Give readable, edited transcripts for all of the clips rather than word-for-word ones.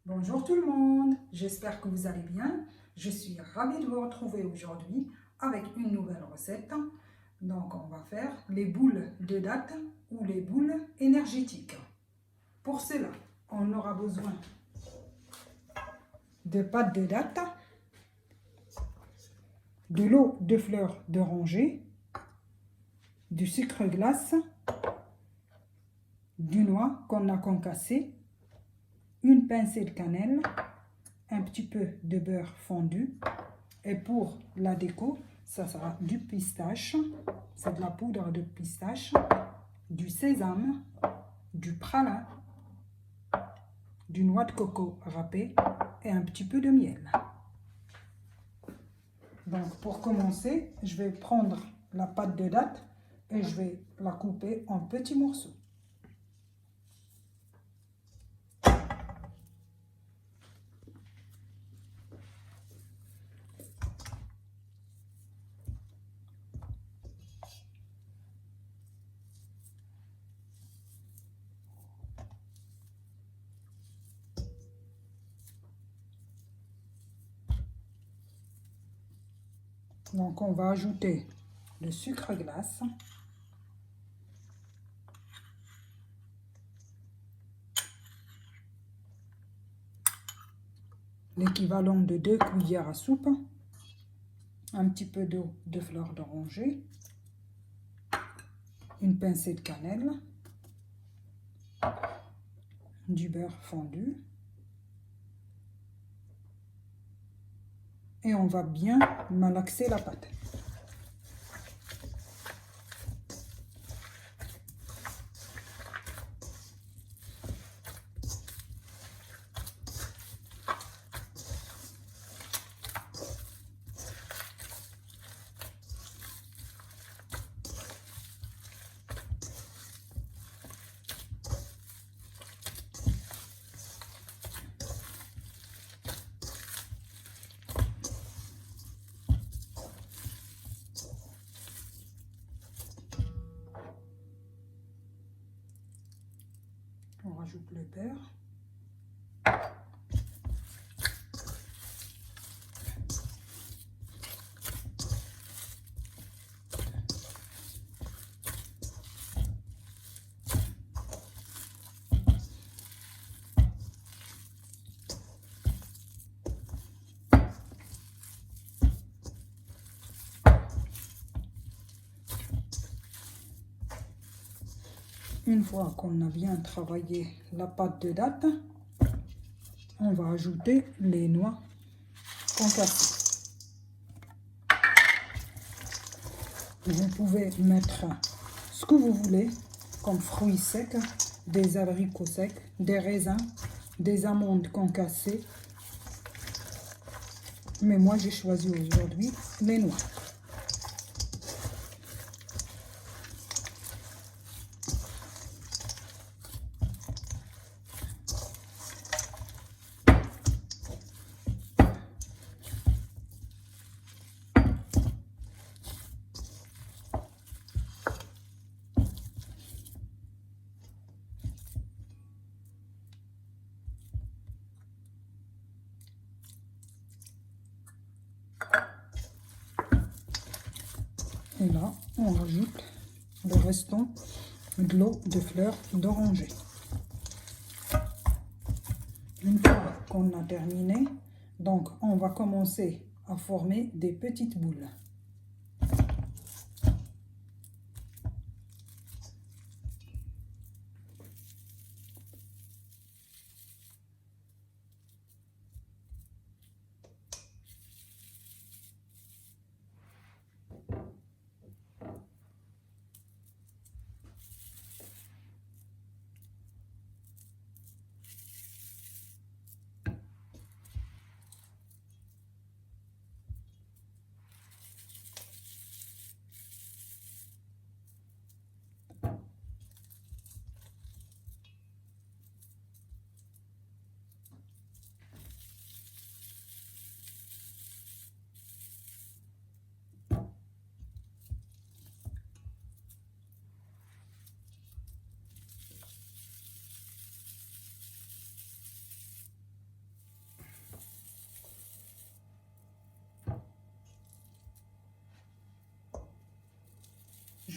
Bonjour tout le monde, j'espère que vous allez bien. Je suis ravie de vous retrouver aujourd'hui avec une nouvelle recette. Donc on va faire les boules de date ou les boules énergétiques. Pour cela, on aura besoin de pâte de date, de l'eau de fleurs d'oranger, du sucre glace, du noix qu'on a concassé, une pincée de cannelle, un petit peu de beurre fondu. Et pour la déco, ça sera du pistache, c'est de la poudre de pistache, du sésame, du pralin, du noix de coco râpée et un petit peu de miel. Donc pour commencer, je vais prendre la pâte de date et je vais la couper en petits morceaux. Donc on va ajouter le sucre glace, l'équivalent de 2 cuillères à soupe, un petit peu d'eau de fleurs d'oranger, une pincée de cannelle, du beurre fondu et on va bien malaxer la pâte. On rajoute le beurre. Une fois qu'on a bien travaillé la pâte de date, on va ajouter les noix concassées. Vous pouvez mettre ce que vous voulez comme fruits secs, des abricots secs, des raisins, des amandes concassées. Mais moi j'ai choisi aujourd'hui les noix. Et là, on rajoute le restant de l'eau de fleurs d'oranger. Une fois qu'on a terminé, donc on va commencer à former des petites boules.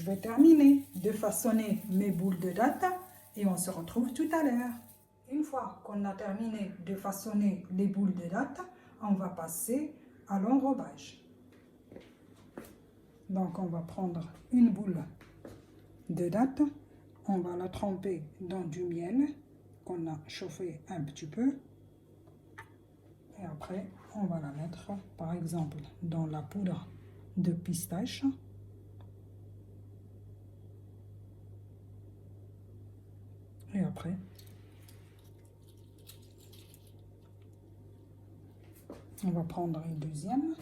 vais terminer de façonner mes boules de date et on se retrouve tout à l'heure. Une fois qu'on a terminé de façonner les boules de date, on va passer à l'enrobage. Donc on va prendre une boule de date, on va la tremper dans du miel qu'on a chauffé un petit peu. Et après, on va la mettre, par exemple, dans la poudre de pistache. Et après, on va prendre une deuxième.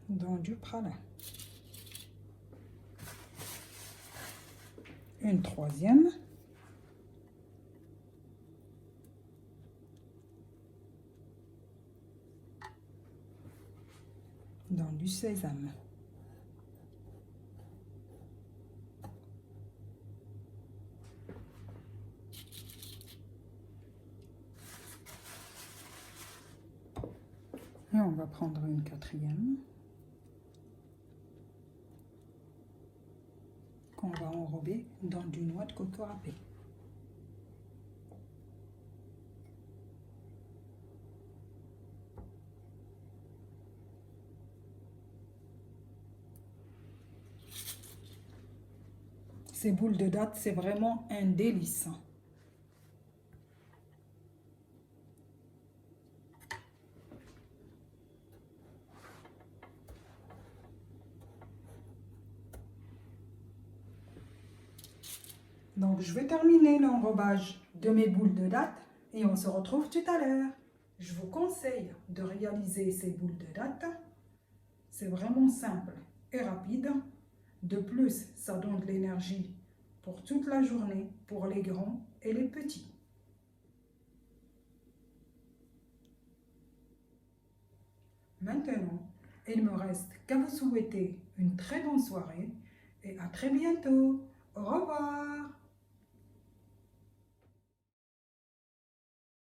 Dans du pralin. Une troisième. Dans du sésame. Et on va prendre une quatrième. Qu'on va enrober dans du noix de coco râpée. Ces boules de date, c'est vraiment un délice. Donc, je vais terminer l'enrobage de mes boules de date et on se retrouve tout à l'heure. Je vous conseille de réaliser ces boules de date. C'est vraiment simple et rapide. De plus, ça donne de l'énergie pour toute la journée, pour les grands et les petits. Maintenant, il me reste qu'à vous souhaiter une très bonne soirée et à très bientôt. Au revoir.